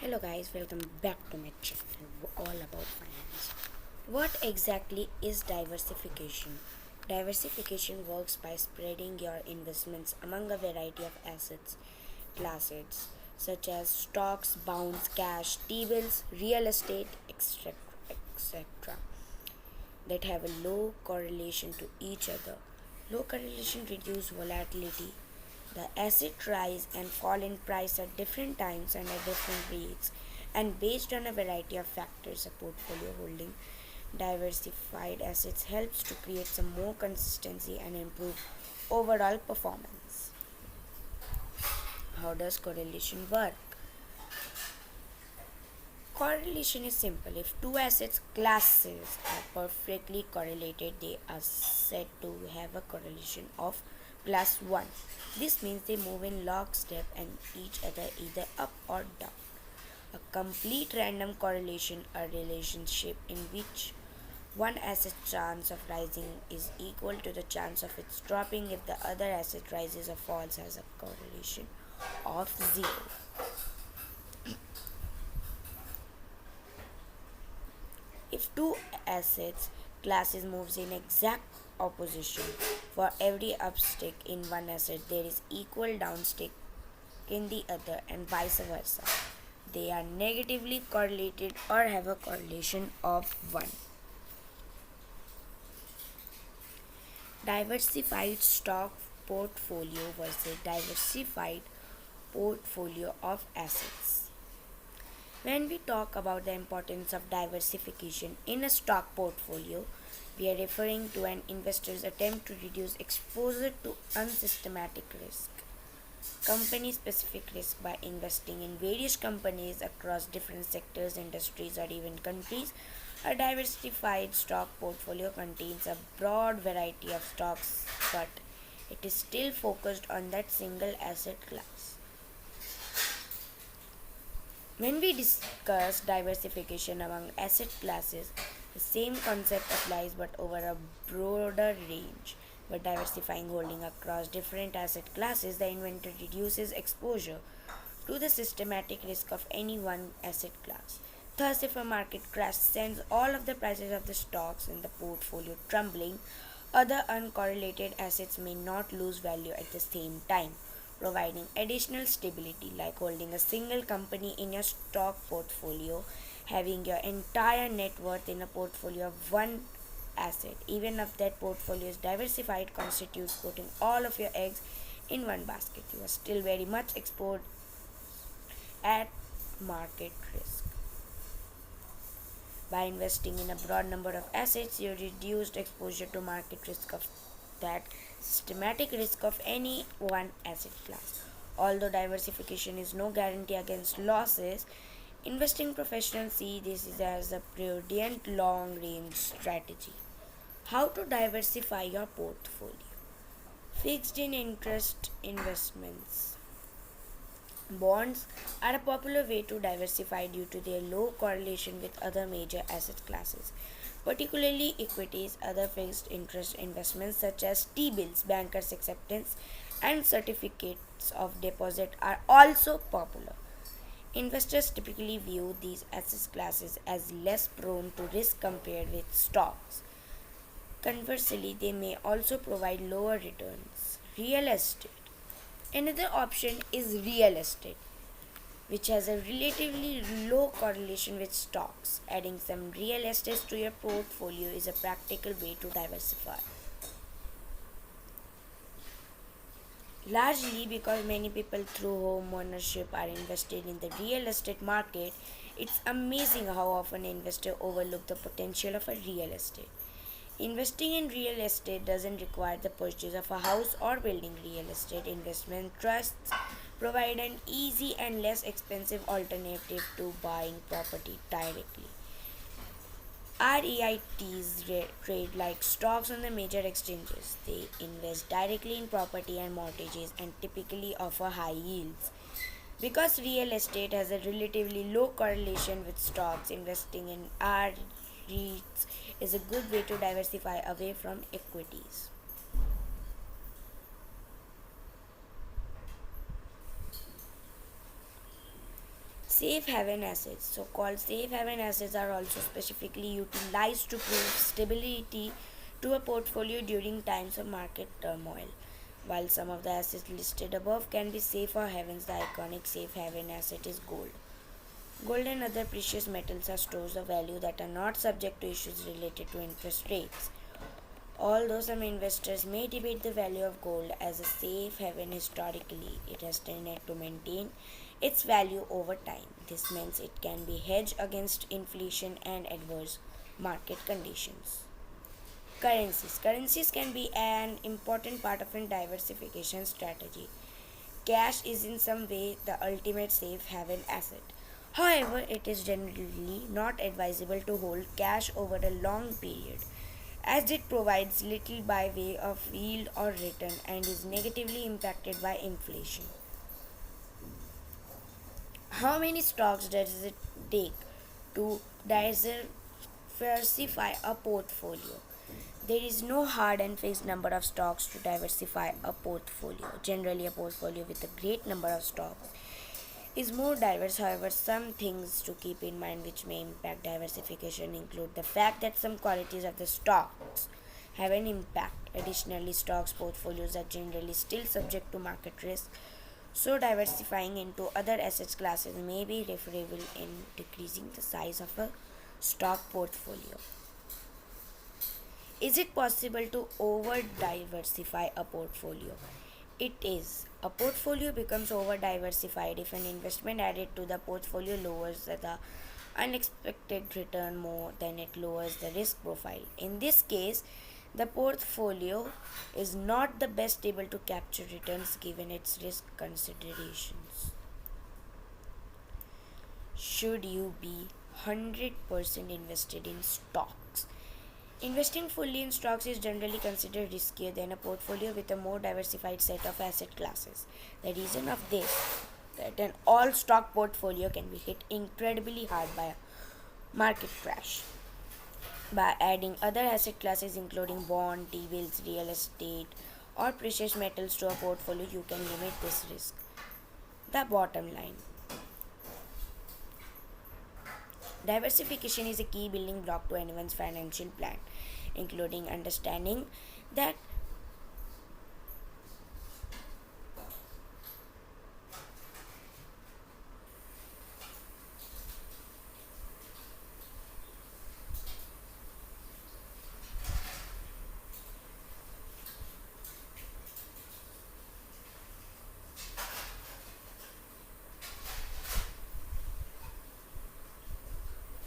Hello guys, welcome back to my channel all about finance. What exactly is diversification? Diversification works by spreading your investments among a variety of assets classes such as stocks, bonds, cash, T-bills, real estate, etc. that have a low correlation to each other. Low correlation reduce volatility. The asset rise and fall in price at different times and at different rates, and based on a variety of factors. A portfolio holding diversified assets helps to create some more consistency and improve overall performance. How does correlation work? Correlation is simple. If two assets classes are perfectly correlated, they are said to have a correlation of +1. This means they move in lockstep and each other either up or down. A complete random correlation, a relationship in which one asset's chance of rising is equal to the chance of its dropping if the other asset rises or falls, has a correlation of 0. If two assets classes moves in exact opposition, for every upstick in one asset there is equal downstick in the other and vice versa. They are negatively correlated or have a correlation of 1. Diversified stock portfolio versus diversified portfolio of assets. When we talk about the importance of diversification in a stock portfolio, we are referring to an investor's attempt to reduce exposure to unsystematic risk, company specific risk by investing in various companies across different sectors, industries, or even countries. A diversified stock portfolio contains a broad variety of stocks, but it is still focused on that single asset class. When we discuss diversification among asset classes, the same concept applies but over a broader range. By diversifying holding across different asset classes, the inventor reduces exposure to the systematic risk of any one asset class. Thus, if a market crash sends all of the prices of the stocks in the portfolio tumbling, other uncorrelated assets may not lose value at the same time, providing additional stability, like holding a single company in your stock portfolio. Having your entire net worth in a portfolio of one asset, even if that portfolio is diversified, constitutes putting all of your eggs in one basket. You are still very much exposed at market risk. By investing in a broad number of assets, you reduced exposure to market risk of that systematic risk of any one asset class. Although diversification is no guarantee against losses, investing professionals see this as a prudent long range strategy. How to diversify your portfolio? Fixed in interest investments. Bonds are a popular way to diversify due to their low correlation with other major asset classes, particularly equities. Other fixed interest investments such as T-bills, bankers' acceptance, and certificates of deposit are also popular. Investors typically view these asset classes as less prone to risk compared with stocks. Conversely, they may also provide lower returns. Real estate. Another option is real estate, which has a relatively low correlation with stocks. Adding some real estate to your portfolio is a practical way to diversify. Largely because many people through home ownership are invested in the real estate market, it's amazing how often investors overlook the potential of a real estate. Investing in real estate doesn't require the purchase of a house or building. Real estate investment trusts provide an easy and less expensive alternative to buying property directly. REITs trade like stocks on the major exchanges. They invest directly in property and mortgages and typically offer high yields. Because real estate has a relatively low correlation with stocks, investing in REITs is a good way to diversify away from equities. Safe haven assets, so called safe haven assets, are also specifically utilized to prove stability to a portfolio during times of market turmoil. While some of the assets listed above can be safer havens, the iconic safe haven asset is gold. Gold and other precious metals are stores of value that are not subject to issues related to interest rates. Although some investors may debate the value of gold as a safe haven historically, it has tended to maintain its value over time. This means it can be hedged against inflation and adverse market conditions. Currencies can be an important part of a diversification strategy. Cash is in some way the ultimate safe haven asset. However, it is generally not advisable to hold cash over a long period, as it provides little by way of yield or return and is negatively impacted by inflation. How many stocks does it take to diversify a portfolio? There is no hard and fixed number of stocks to diversify a portfolio. Generally, a portfolio with a great number of stocks is more diverse. However, some things to keep in mind which may impact diversification include the fact that some qualities of the stocks have an impact. Additionally, stocks portfolios are generally still subject to market risk, so diversifying into other asset classes may be preferable in decreasing the size of a stock portfolio. Is it possible to over diversify a portfolio? It is. A portfolio becomes over diversified if an investment added to the portfolio lowers the unexpected return more than it lowers the risk profile. In this case, the portfolio is not the best able to capture returns given its risk considerations. Should you be 100% invested in stocks? Investing fully in stocks is generally considered riskier than a portfolio with a more diversified set of asset classes. The reason of this that an all stock portfolio can be hit incredibly hard by a market crash. By adding other asset classes including bond, T-bills, real estate, or precious metals to a portfolio, you can limit this risk. The bottom line: diversification is a key building block to anyone's financial plan, including understanding that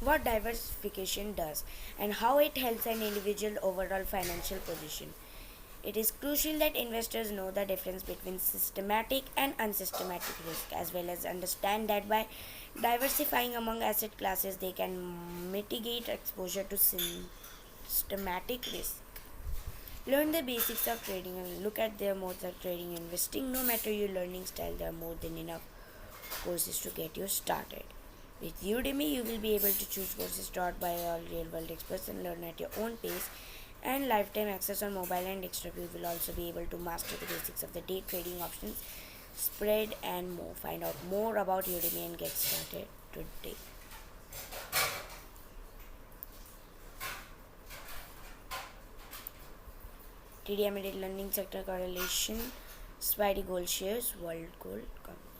what diversification does and how it helps an individual overall financial position. It is crucial that investors know the difference between systematic and unsystematic risk, as well as understand that by diversifying among asset classes, they can mitigate exposure to systematic risk. Learn the basics of trading and look at their modes of trading and investing. No matter your learning style, there are more than enough courses to get you started. With Udemy, you will be able to choose courses taught by all real world experts and learn at your own pace. And lifetime access on mobile and desktop. You will also be able to master the basics of the day trading options, spread, and more. Find out more about Udemy and get started today. TD Immediate Learning Sector Correlation, Spidey Gold Shares, World Gold Company.